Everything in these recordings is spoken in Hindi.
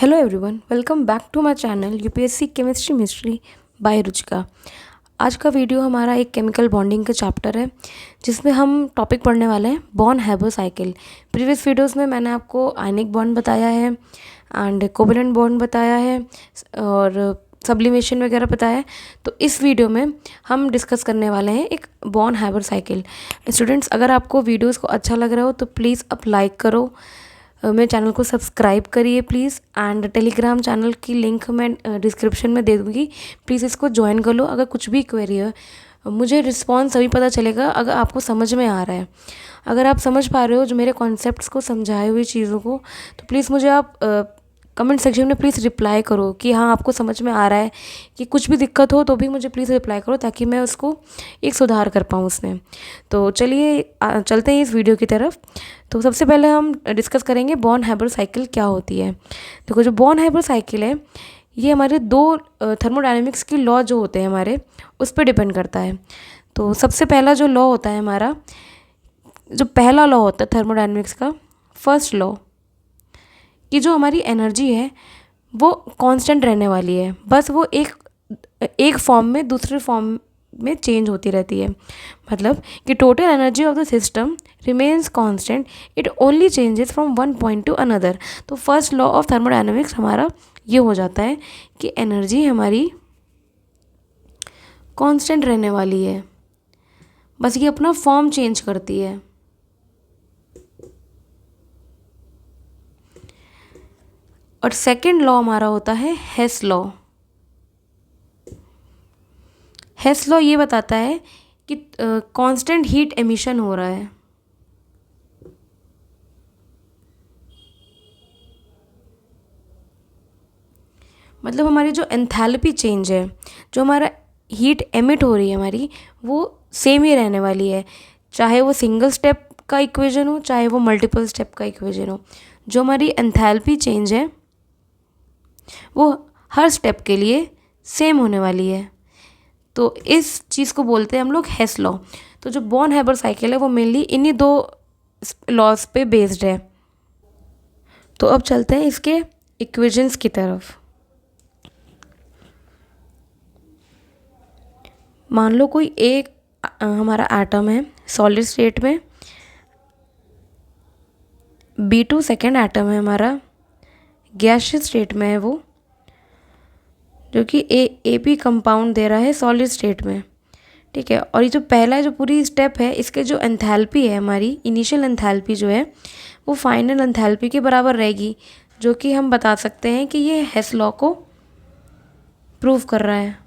Hello everyone, welcome back to my channel UPSC chemistry mystery by Ruchika. आज का वीडियो हमारा एक केमिकल बॉन्डिंग का चैप्टर है जिसमें हम टॉपिक पढ़ने वाले हैं born Haber cycle. Previous videos में मैंने आपको आयनिक बॉन्ड बताया है एंड कोवेलेंट बॉन्ड बताया है और सब्लिमेशन वगैरह बताया है। तो इस वीडियो में हम डिस्कस करने वाले हैं एक बॉर्न हैबर साइकिल। स्टूडेंट्स, अगर आपको वीडियोस को अच्छा लग रहा हो तो प्लीज़ आप लाइक करो, मेरे चैनल को सब्सक्राइब करिए प्लीज़, एंड टेलीग्राम चैनल की लिंक मैं डिस्क्रिप्शन में दे दूँगी। प्लीज़ इसको ज्वाइन कर लो। अगर कुछ भी क्वेरी है मुझे रिस्पॉन्स अभी पता चलेगा अगर आपको समझ में आ रहा है। अगर आप समझ पा रहे हो जो मेरे कॉन्सेप्ट्स को समझाए हुए चीज़ों को, तो प्लीज़ मुझे आप कमेंट सेक्शन में प्लीज़ रिप्लाई करो कि हाँ आपको समझ में आ रहा है। कि कुछ भी दिक्कत हो तो भी मुझे प्लीज़ रिप्लाई करो ताकि मैं उसको एक सुधार कर पाऊँ उसमें। तो चलिए चलते हैं इस वीडियो की तरफ। तो सबसे पहले हम डिस्कस करेंगे बॉर्न हैबर साइकिल क्या होती है। देखो, जो बॉर्न हैबर साइकिल है ये हमारे दो थर्मोडायनेमिक्स की लॉ जो होते हैं हमारे उस पर डिपेंड करता है। तो सबसे पहला जो लॉ होता है हमारा, जो पहला लॉ होता है थर्मोडायनेमिक्स का, फर्स्ट लॉ, कि जो हमारी एनर्जी है वो कांस्टेंट रहने वाली है। बस वो एक फॉर्म में दूसरे फॉर्म में चेंज होती रहती है। मतलब कि total energy of the system remains constant, it only changes from one point two another. तो फर्स्ट लॉ ऑफ थर्मोडायनेमिक्स हमारा ये हो जाता है कि एनर्जी हमारी कांस्टेंट रहने वाली है, बस ये अपना फॉर्म चेंज करती है। और सेकंड लॉ हमारा होता है हेस लॉ। हेस लॉ ये बताता है कि कांस्टेंट हीट एमिशन हो रहा है। मतलब हमारी जो एंथैल्पी चेंज है, जो हमारा हीट एमिट हो रही है हमारी, वो सेम ही रहने वाली है, चाहे वो सिंगल स्टेप का इक्वेशन हो चाहे वो मल्टीपल स्टेप का इक्वेशन हो। जो हमारी एंथैल्पी चेंज है वो हर स्टेप के लिए सेम होने वाली है। तो इस चीज़ को बोलते हैं हम लोग हेस लॉ। तो जो बॉर्न हैबर साइकिल है वो मेनली इन्हीं दो लॉज पे बेस्ड है। तो अब चलते हैं इसके इक्वेशंस की तरफ। मान लो कोई एक हमारा एटम है सॉलिड स्टेट में, B2 सेकेंड एटम है हमारा गैसियस स्टेट में है वो, जो कि AP कंपाउंड दे रहा है सॉलिड स्टेट में। ठीक है, और ये जो पहला जो पूरी स्टेप है इसके जो एंथैल्पी है हमारी इनिशियल एंथैल्पी जो है वो फाइनल एंथैल्पी के बराबर रहेगी, जो कि हम बता सकते हैं कि ये हेस लॉ को प्रूव कर रहा है।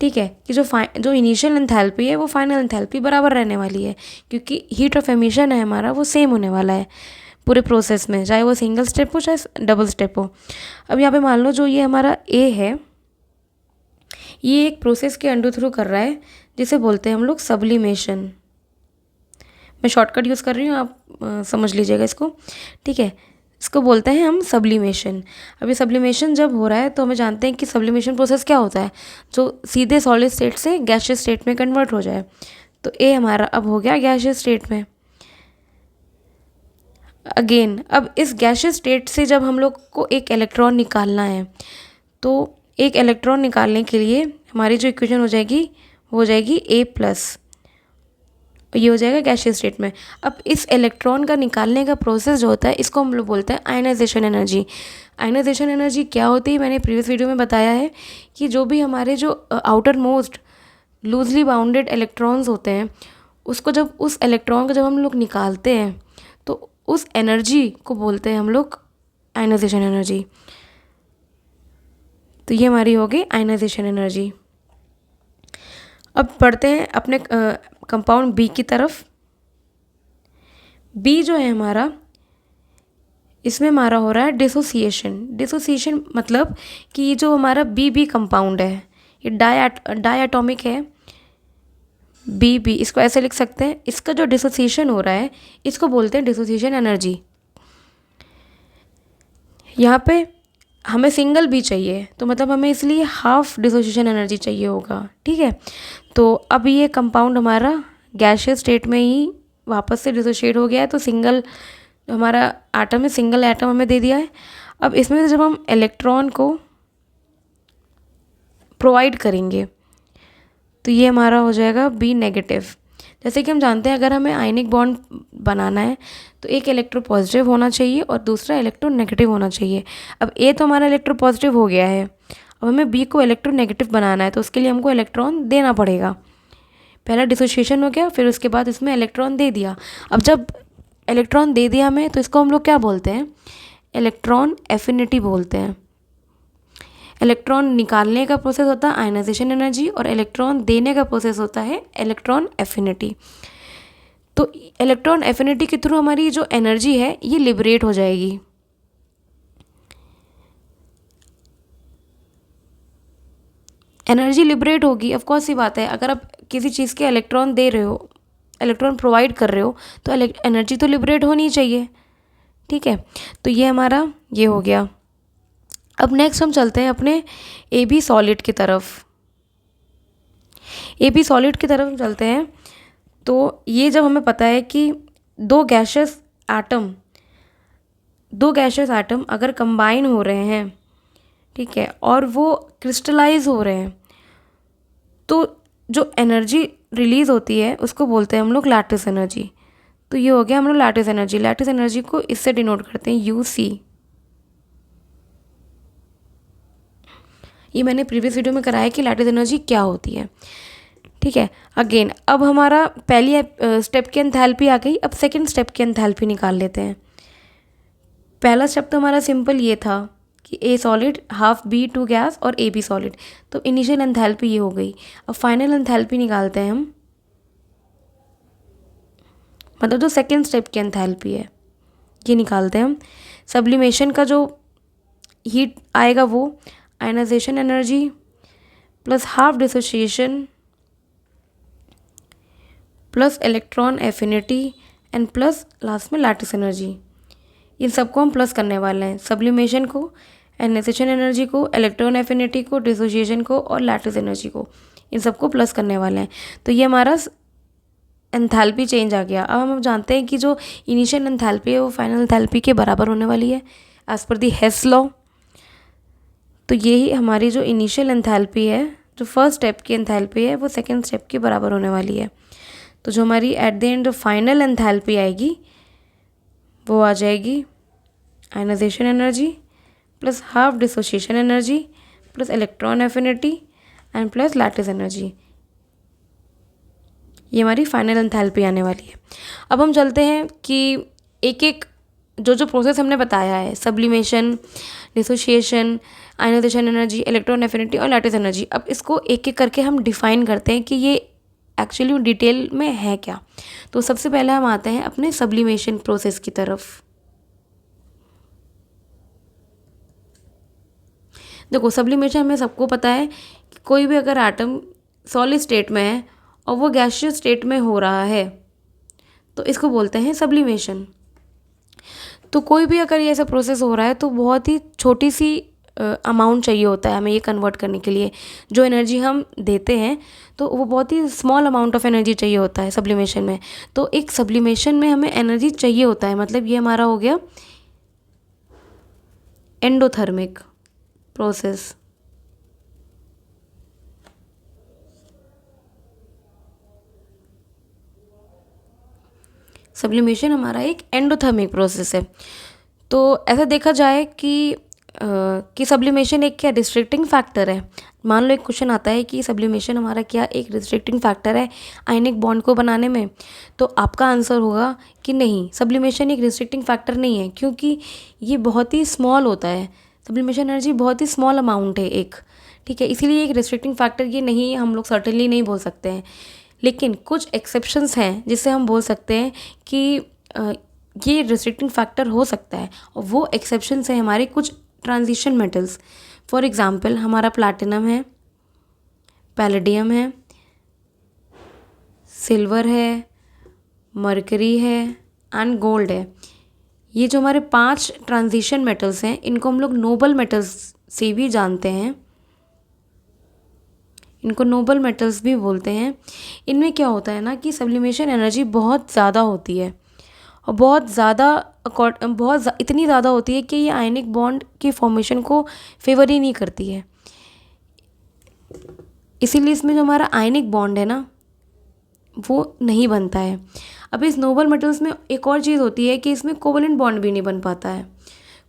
ठीक है, कि जो इनिशियल एंथैल्पी है वो फाइनल एंथैल्पी बराबर रहने वाली है, क्योंकि हीट ऑफ एमिशन है हमारा वो सेम होने वाला है पूरे प्रोसेस में, चाहे वो सिंगल स्टेप हो चाहे डबल स्टेप हो। अब यहाँ पे मान लो जो ये हमारा ए है ये एक प्रोसेस के अंडर थ्रू कर रहा है जिसे बोलते हैं हम लोग सब्लिमेशन। मैं शॉर्टकट यूज़ कर रही हूँ, आप समझ लीजिएगा इसको। ठीक है, इसको बोलते हैं हम सब्लिमेशन। अब ये सब्लिमेशन जब हो रहा है तो हमें जानते हैं कि सब्लिमेशन प्रोसेस क्या होता है, जो सीधे सॉलिड स्टेट से गैसियस स्टेट में कन्वर्ट हो जाए। तो ए हमारा अब हो गया गैसियस स्टेट में। अगेन अब इस गैसियस स्टेट से जब हम लोग को एक इलेक्ट्रॉन निकालना है, तो एक इलेक्ट्रॉन निकालने के लिए हमारी जो इक्वेशन हो जाएगी वो हो जाएगी A+, ये हो जाएगा गैसियस स्टेट में। अब इस इलेक्ट्रॉन का निकालने का प्रोसेस जो होता है इसको हम लोग बोलते हैं आयनाइजेशन एनर्जी। आयनाइजेशन एनर्जी क्या होती है मैंने प्रीवियस वीडियो में बताया है कि जो भी हमारे जो outer most loosely bounded electrons होते हैं उसको जब उस इलेक्ट्रॉन को जब हम लोग निकालते हैं तो उस एनर्जी को बोलते हैं हम लोग आयनाइजेशन एनर्जी। तो ये हमारी हो गई आयनाइजेशन एनर्जी। अब पढ़ते हैं अपने कंपाउंड बी की तरफ। बी जो है हमारा, इसमें हमारा हो रहा है डिसोसिएशन। डिसोसिएशन मतलब कि ये जो हमारा बी कंपाउंड है ये डायटोमिक है। बी इसको ऐसे लिख सकते हैं, इसका जो डिसोसिएशन हो रहा है इसको बोलते हैं डिसोसिएशन एनर्जी। यहाँ पे हमें सिंगल बी चाहिए तो मतलब हमें इसलिए हाफ डिसोसिएशन एनर्जी चाहिए होगा। ठीक है, तो अब ये कंपाउंड हमारा गैसियस स्टेट में ही वापस से डिसोशिएट हो गया है तो सिंगल हमारा एटम है, सिंगल एटम हमें दे दिया है। अब इसमें से जब हम इलेक्ट्रॉन को प्रोवाइड करेंगे तो ये हमारा हो जाएगा बी नेगेटिव। जैसे कि हम जानते हैं अगर हमें आयनिक बॉन्ड बनाना है तो एक इलेक्ट्रो पॉजिटिव होना चाहिए और दूसरा इलेक्ट्रो नेगेटिव होना चाहिए। अब ए तो हमारा इलेक्ट्रो पॉजिटिव हो गया है, अब हमें बी को इलेक्ट्रो नेगेटिव बनाना है तो उसके लिए हमको इलेक्ट्रॉन देना पड़ेगा। पहला डिसोसिएशन हो गया, फिर उसके बाद इसमें इलेक्ट्रॉन दे दिया। अब जब इलेक्ट्रॉन दे दिया हमें तो इसको हम लोग क्या बोलते हैं, इलेक्ट्रॉन एफिनिटी बोलते हैं। इलेक्ट्रॉन निकालने का प्रोसेस होता है आयनाइजेशन एनर्जी और इलेक्ट्रॉन देने का प्रोसेस होता है इलेक्ट्रॉन एफिनिटी। तो इलेक्ट्रॉन एफिनिटी के थ्रू हमारी जो एनर्जी है ये लिबरेट हो जाएगी। एनर्जी लिबरेट होगी, ऑफ कोर्स सी बात है। अगर आप किसी चीज़ के इलेक्ट्रॉन दे रहे हो, इलेक्ट्रॉन प्रोवाइड कर रहे हो तो एनर्जी तो लिबरेट होनी चाहिए, ठीक है। तो ये हमारा ये हो गया। अब नेक्स्ट हम चलते हैं अपने ए बी सॉलिड की तरफ। ए बी सॉलिड की तरफ हम चलते हैं तो ये जब हमें पता है कि दो गैशियस एटम अगर कंबाइन हो रहे हैं, ठीक है, और वो क्रिस्टलाइज हो रहे हैं तो जो एनर्जी रिलीज़ होती है उसको बोलते हैं हम लोग लैटिस एनर्जी। तो ये हो गया हम लोग लैटिस एनर्जी। लैटिस एनर्जी को इससे डिनोट करते हैं UC। ये मैंने प्रीवियस वीडियो में कराया कि लैटिस एनर्जी क्या होती है, ठीक है। अगेन अब हमारा पहली स्टेप की एंथैल्पी आ गई, अब सेकंड स्टेप की एंथैल्पी निकाल लेते हैं। पहला स्टेप तो हमारा सिंपल ये था कि A solid half B2 gas और AB सॉलिड, तो इनिशियल एंथैल्पी ये हो गई। अब फाइनल एंथैल्पी निकालते हैं हम, मतलब जो सेकेंड स्टेप की एंथैल्पी है ये निकालते हैं हम। सब्लिमेशन का जो हीट आएगा वो ionisation energy plus half dissociation plus electron affinity and plus last में लैटिस एनर्जी, इन सबको हम प्लस करने वाले हैं। सब्लिमेशन को, आयनाइजेशन एनर्जी को, इलेक्ट्रॉन एफिनिटी को, डिसोसिएशन को और लैटिस एनर्जी को, इन सबको प्लस करने वाले हैं। तो ये हमारा एंथैल्पी चेंज आ गया। अब हम जानते हैं कि जो इनिशियल एंथैल्पी है वो फाइनल एंथैल्पी के बराबर होने वाली है एज पर दी हेस लॉ। तो यही हमारी जो इनिशियल एंथैल्पी है, जो फर्स्ट स्टेप की एंथैल्पी है, वो सेकेंड स्टेप के बराबर होने वाली है। तो जो हमारी at the end final enthalpy आएगी वो आ जाएगी ionisation energy plus half dissociation energy plus electron affinity and plus lattice energy. ये हमारी फाइनल एंथैल्पी आने वाली है। अब हम चलते हैं कि एक एक जो प्रोसेस हमने बताया है, sublimation, dissociation, ionisation energy, electron affinity और लैटिस एनर्जी, अब इसको एक एक करके हम डिफाइन करते हैं कि ये एक्चुअली डिटेल में है क्या। तो सबसे पहले हम आते हैं अपने सब्लिमेशन प्रोसेस की तरफ। देखो सब्लिमेशन हमें सबको पता है कि कोई भी अगर एटम सॉलिड स्टेट में है और वो गैसियस स्टेट में हो रहा है तो इसको बोलते हैं सब्लिमेशन। तो कोई भी अगर ये ऐसा प्रोसेस हो रहा है तो बहुत ही छोटी सी अमाउंट चाहिए होता है हमें ये कन्वर्ट करने के लिए। जो एनर्जी हम देते हैं तो वो बहुत ही स्मॉल अमाउंट ऑफ एनर्जी चाहिए होता है सब्लिमेशन में। तो एक सब्लिमेशन में हमें एनर्जी चाहिए होता है, मतलब ये हमारा हो गया एंडोथर्मिक प्रोसेस। सब्लिमेशन हमारा एक एंडोथर्मिक प्रोसेस है। तो ऐसा देखा जाए कि सब्लिमेशन एक क्या रिस्ट्रिक्टिंग फैक्टर है। मान लो एक क्वेश्चन आता है कि सब्लिमेशन हमारा क्या एक रिस्ट्रिक्टिंग फैक्टर है आयनिक बॉन्ड को बनाने में, तो आपका आंसर होगा कि नहीं, सब्लिमेशन एक रिस्ट्रिक्टिंग फैक्टर नहीं है, क्योंकि ये बहुत ही स्मॉल होता है। सब्लिमेशन एनर्जी बहुत ही स्मॉल अमाउंट है एक, ठीक है, इसीलिए एक रिस्ट्रिक्टिंग फैक्टर ये नहीं, हम लोग सर्टेनली नहीं बोल सकते हैं। लेकिन कुछ एक्सेप्शंस हैं जिससे हम बोल सकते हैं कि ये रिस्ट्रिक्टिंग फैक्टर हो सकता है, और वो एक्सेप्शंस हैं हमारे कुछ ट्रांजिशन मेटल्स। फॉर एग्जांपल हमारा प्लैटिनम है, पैलेडियम है, सिल्वर है, मरकरी है एंड गोल्ड है। ये जो हमारे 5 ट्रांजिशन मेटल्स हैं इनको हम लोग नोबल मेटल्स से भी जानते हैं, इनको नोबल मेटल्स भी बोलते हैं। इनमें क्या होता है ना कि सब्लिमेशन एनर्जी बहुत ज़्यादा होती है और बहुत ज़्यादा इतनी ज़्यादा होती है कि ये आयनिक बॉन्ड की फॉर्मेशन को फेवर ही नहीं करती है। इसीलिए इसमें जो हमारा आयनिक बॉन्ड है ना वो नहीं बनता है। अब इस नोबल मेटल्स में एक और चीज़ होती है कि इसमें कोवलेंट बॉन्ड भी नहीं बन पाता है।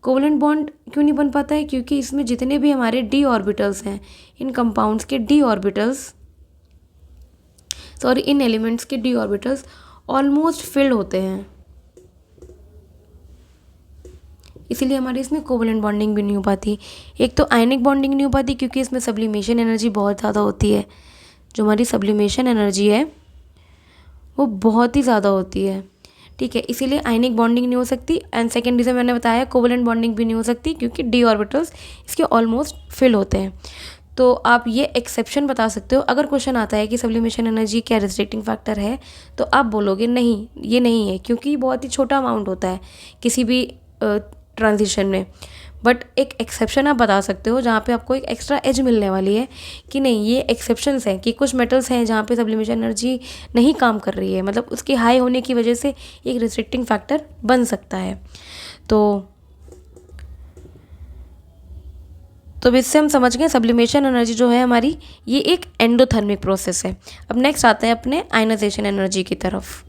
कोवलेंट बॉन्ड क्यों नहीं बन पाता है? क्योंकि इसमें जितने भी हमारे डी ऑर्बिटल्स हैं, इन कंपाउंड्स के डी ऑर्बिटल्स, सॉरी इन एलिमेंट्स के डी ऑर्बिटल्स ऑलमोस्ट फिल्ड होते हैं। इसीलिए हमारे इसमें कोवलेंट बॉन्डिंग भी नहीं हो पाती। एक तो आयनिक बॉन्डिंग नहीं हो पाती क्योंकि इसमें सब्लिमेशन एनर्जी बहुत ज़्यादा होती है। जो हमारी सब्लिमेशन एनर्जी है वो बहुत ही ज़्यादा होती है, ठीक है। इसीलिए आयनिक बॉन्डिंग नहीं हो सकती। एंड सेकेंड रीज़न मैंने बताया कोवलेंट बॉन्डिंग भी नहीं हो सकती क्योंकि डी ऑर्बिटल्स इसके ऑलमोस्ट फिल होते हैं। तो आप ये एक्सेप्शन बता सकते हो। अगर क्वेश्चन आता है कि सब्लिमेशन एनर्जी क्या रिस्ट्रिक्टिंग फैक्टर है, तो आप बोलोगे नहीं, ये नहीं है, क्योंकि बहुत ही छोटा अमाउंट होता है किसी भी ट्रांजिशन में। बट एक एक्सेप्शन आप बता सकते हो जहाँ पे आपको एक एक्स्ट्रा एज मिलने वाली है कि नहीं, ये एक्सेप्शंस हैं कि कुछ मेटल्स हैं जहाँ पे सब्लिमेशन एनर्जी नहीं काम कर रही है, मतलब उसके हाई होने की वजह से एक रिस्ट्रिक्टिंग फैक्टर बन सकता है। तो इससे हम समझ गए सब्लिमेशन एनर्जी जो है हमारी, ये एक एंडोथर्मिक प्रोसेस है। अब नेक्स्ट आते हैं अपने आयनाइजेशन एनर्जी की तरफ।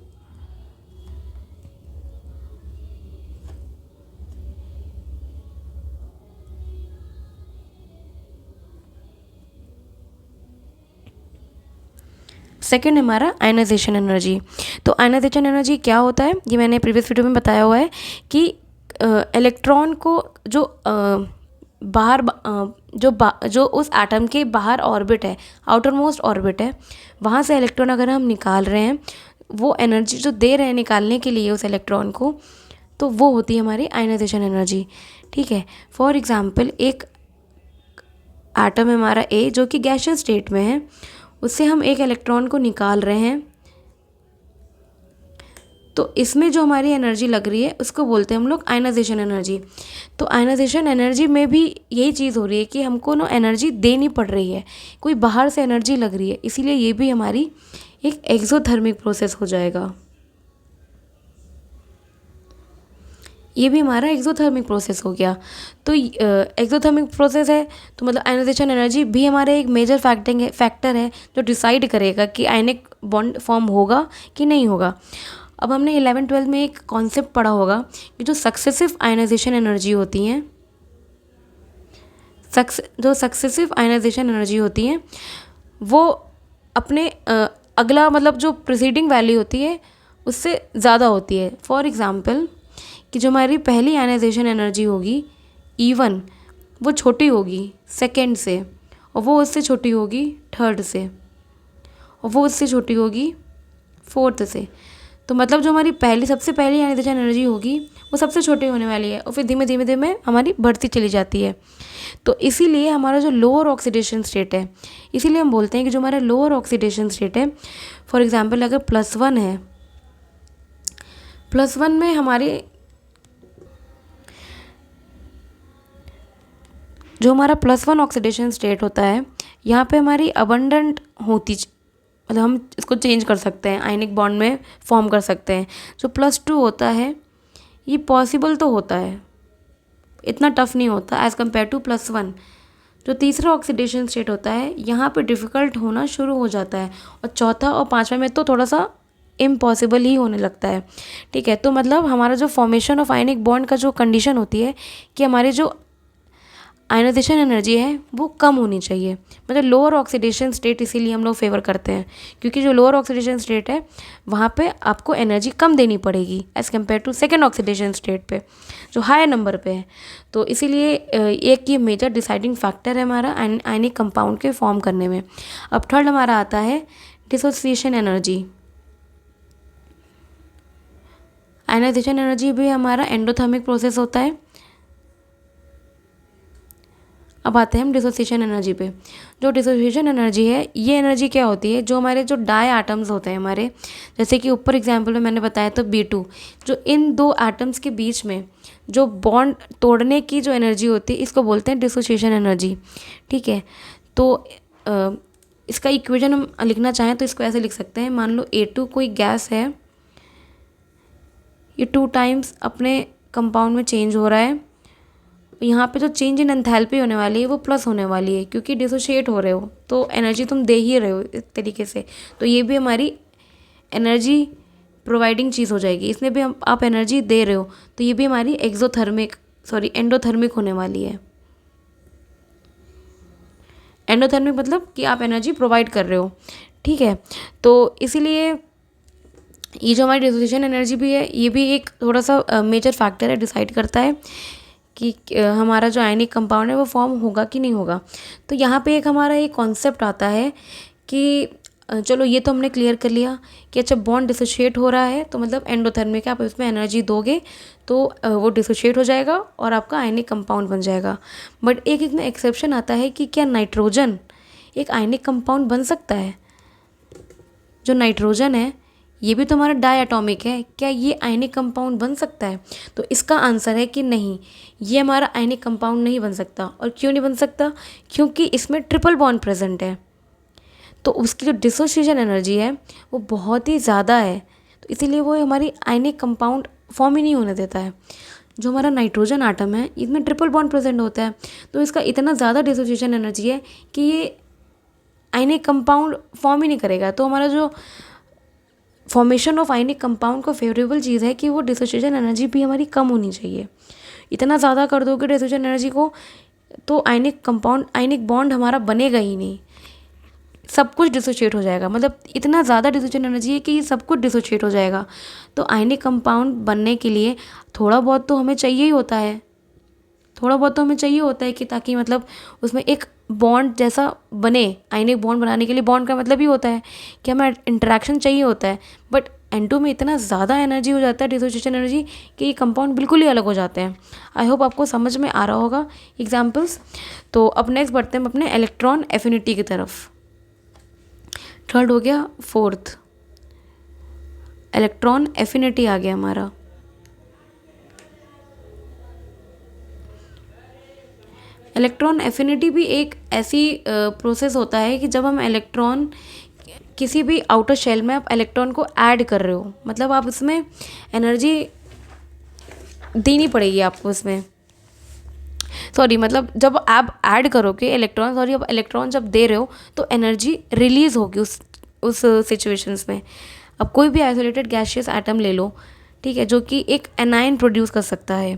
सेकेंड हमारा आयनाइजेशन एनर्जी। तो आयनाइजेशन एनर्जी क्या होता है, ये मैंने प्रीवियस वीडियो में बताया हुआ है कि इलेक्ट्रॉन को जो बाहर जो उस एटम के बाहर ऑर्बिट है, आउटर मोस्ट ऑर्बिट है, वहाँ से इलेक्ट्रॉन अगर हम निकाल रहे हैं, वो एनर्जी जो दे रहे हैं निकालने के लिए उस इलेक्ट्रॉन को, तो वो होती है हमारी आयनाइजेशन एनर्जी, ठीक है। फॉर एग्जांपल एक एटम है हमारा ए जो कि गैसियस स्टेट में है, उससे हम एक इलेक्ट्रॉन को निकाल रहे हैं, तो इसमें जो हमारी एनर्जी लग रही है उसको बोलते हैं हम लोग आयनाइजेशन एनर्जी। तो आयनाइजेशन एनर्जी में भी यही चीज़ हो रही है कि हमको ना एनर्जी देनी पड़ रही है, कोई बाहर से एनर्जी लग रही है, इसीलिए ये भी हमारी एक एक्सोथर्मिक प्रोसेस हो जाएगा। ये भी हमारा एक्सोथर्मिक प्रोसेस हो गया। तो एक्सोथर्मिक प्रोसेस है तो मतलब आयनाइजेशन एनर्जी भी हमारा एक मेजर फैक्टर है जो डिसाइड करेगा कि आयनिक बॉन्ड फॉर्म होगा कि नहीं होगा। अब हमने 11-12 में एक कॉन्सेप्ट पढ़ा होगा कि जो सक्सेसिव आयनाइजेशन एनर्जी होती हैं, जो सक्सेसिव आयनाइजेशन एनर्जी होती हैं वो अपने अगला मतलब जो प्रीसीडिंग वैल्यू होती है उससे ज़्यादा होती है। फॉर एग्ज़ाम्पल कि जो हमारी पहली आयनाइजेशन एनर्जी होगी E1, वो छोटी होगी सेकेंड से, और वो उससे छोटी होगी थर्ड से, और वो उससे छोटी होगी फोर्थ से। तो मतलब जो हमारी सबसे पहली आयनाइजेशन एनर्जी होगी वो सबसे छोटी होने वाली है और फिर धीमे धीमे धीमे हमारी बढ़ती चली जाती है। तो इसीलिए हमारा जो लोअर ऑक्सीडेशन स्टेट है, इसीलिए हम बोलते हैं कि जो हमारा लोअर ऑक्सीडेशन स्टेट है, फॉर एग्जांपल अगर +1 है, +1 में हमारे जो हमारा +1 ऑक्सीडेशन स्टेट होता है, यहाँ पे हमारी अबंडेंट मतलब हम इसको चेंज कर सकते हैं, आयनिक बॉन्ड में फॉर्म कर सकते हैं। जो +2 होता है ये पॉसिबल तो होता है, इतना टफ नहीं होता एज़ कम्पेयर टू +1। जो तीसरा ऑक्सीडेशन स्टेट होता है यहाँ पे डिफ़िकल्ट होना शुरू हो जाता है, और चौथा और पांचवा में तो थोड़ा सा इम्पॉसिबल ही होने लगता है, ठीक है। तो मतलब हमारा जो फॉर्मेशन ऑफ आयनिक बॉन्ड का जो कंडीशन होती है कि हमारी जो आयनाइजेशन एनर्जी है वो कम होनी चाहिए, मतलब लोअर ऑक्सीडेशन स्टेट इसीलिए हम लोग फेवर करते हैं, क्योंकि जो लोअर ऑक्सीडेशन स्टेट है वहाँ पे आपको एनर्जी कम देनी पड़ेगी as compared to second oxidation state पे जो हायर नंबर पे है। तो इसीलिए एक ये मेजर डिसाइडिंग फैक्टर है हमारा आयनिक कंपाउंड के फॉर्म करने में। अब थर्ड हमारा आता है डिसोसिएशन एनर्जी। आयनाइजेशन एनर्जी भी हमारा एंडोथर्मिक प्रोसेस होता है। अब आते हैं हम डिसोसिएशन एनर्जी पे। जो डिसोसिएशन एनर्जी है, ये एनर्जी क्या होती है, जो हमारे जो डाई एटम्स होते हैं हमारे, जैसे कि ऊपर एग्जांपल में मैंने बताया तो B2, जो इन दो एटम्स के बीच में जो बॉन्ड तोड़ने की जो एनर्जी होती है इसको बोलते हैं डिसोसिएशन एनर्जी, ठीक है। तो इसका इक्वेशन हम लिखना चाहें तो इसको ऐसे लिख सकते हैं, मान लो A2 कोई गैस है, ये 2 टाइम्स अपने कंपाउंड में चेंज हो रहा है, यहाँ पे जो चेंज इन एंथैल्पी होने वाली है वो प्लस होने वाली है, क्योंकि डिसोशिएट हो रहे हो तो एनर्जी तुम दे ही रहे हो इस तरीके से। तो ये भी हमारी एनर्जी प्रोवाइडिंग चीज़ हो जाएगी, इसमें भी आप एनर्जी दे रहे हो, तो ये भी हमारी एंडोथर्मिक होने वाली है। एंडोथर्मिक मतलब कि आप एनर्जी प्रोवाइड कर रहे हो, ठीक है। तो इसीलिए ये जो हमारी डिसोसिएशन एनर्जी भी है, ये भी एक थोड़ा सा मेजर फैक्टर है, डिसाइड करता है कि हमारा जो आयनिक कंपाउंड है वो फॉर्म होगा कि नहीं होगा। तो यहाँ पे एक हमारा एक कॉन्सेप्ट आता है कि चलो ये तो हमने क्लियर कर लिया कि अच्छा बॉन्ड डिसोशिएट हो रहा है तो मतलब एंडोथर्मिक है, आप इसमें एनर्जी दोगे तो वो डिसोशिएट हो जाएगा और आपका आयनिक कंपाउंड बन जाएगा। बट एक इसमें एक्सेप्शन आता है कि क्या नाइट्रोजन एक आयनिक कंपाउंड बन सकता है? जो नाइट्रोजन है ये भी तो हमारा डायटॉमिक है, क्या ये आयनिक कंपाउंड बन सकता है? तो इसका आंसर है कि नहीं, ये हमारा आयनिक कंपाउंड नहीं बन सकता। और क्यों नहीं बन सकता? क्योंकि इसमें ट्रिपल बॉन्ड प्रेजेंट है, तो उसकी जो डिसोसिएशन एनर्जी है वो बहुत ही ज़्यादा है, तो इसीलिए वो हमारी आयनिक कंपाउंड फॉर्म ही नहीं होने देता है। जो हमारा नाइट्रोजन आटम है इसमें ट्रिपल बॉन्ड प्रेजेंट होता है, तो इसका इतना ज़्यादा डिसोसिएशन एनर्जी है कि ये आयनिक कंपाउंड फॉर्म ही नहीं करेगा। तो हमारा जो फॉर्मेशन ऑफ आयनिक कंपाउंड को फेवरेबल चीज़ है कि वो डिसोसिएशन एनर्जी भी हमारी कम होनी चाहिए। इतना ज़्यादा कर दोगे डिसोसिएशन एनर्जी को तो आयनिक बॉन्ड हमारा बनेगा ही नहीं, सब कुछ डिसोशिएट हो जाएगा। मतलब इतना ज़्यादा डिसोशिएशन एनर्जी है कि ये सब कुछ डिसोशिएट हो जाएगा। तो आयनिक कंपाउंड बनने के लिए थोड़ा बहुत तो हमें चाहिए ही होता है, कि ताकि मतलब उसमें एक बॉन्ड जैसा बने। आयनिक बॉन्ड बनाने के लिए बॉन्ड का मतलब ही होता है कि हमें इंटरेक्शन चाहिए होता है। बट N2 में इतना ज़्यादा एनर्जी हो जाता है, डिसोसिएशन एनर्जी, कि ये कंपाउंड बिल्कुल ही अलग हो जाते हैं। आई होप आपको समझ में आ रहा होगा एग्जाम्पल्स। तो अब नेक्स्ट बढ़ते हैं हम अपने इलेक्ट्रॉन एफिनिटी की तरफ। थर्ड हो गया, फोर्थ इलेक्ट्रॉन एफिनिटी आ गया हमारा। इलेक्ट्रॉन एफिनिटी भी एक ऐसी प्रोसेस होता है कि जब हम इलेक्ट्रॉन किसी भी आउटर शेल में आप इलेक्ट्रॉन को ऐड कर रहे हो, मतलब आप इसमें एनर्जी देनी पड़ेगी आपको इसमें, मतलब जब आप ऐड करोगे इलेक्ट्रॉन, अब इलेक्ट्रॉन जब दे रहे हो तो एनर्जी रिलीज होगी उस सिचुएशंस में। अब कोई भी आइसोलेटेड गैसियस एटम ले लो, ठीक है, जो कि एक एनायन प्रोड्यूस कर सकता है,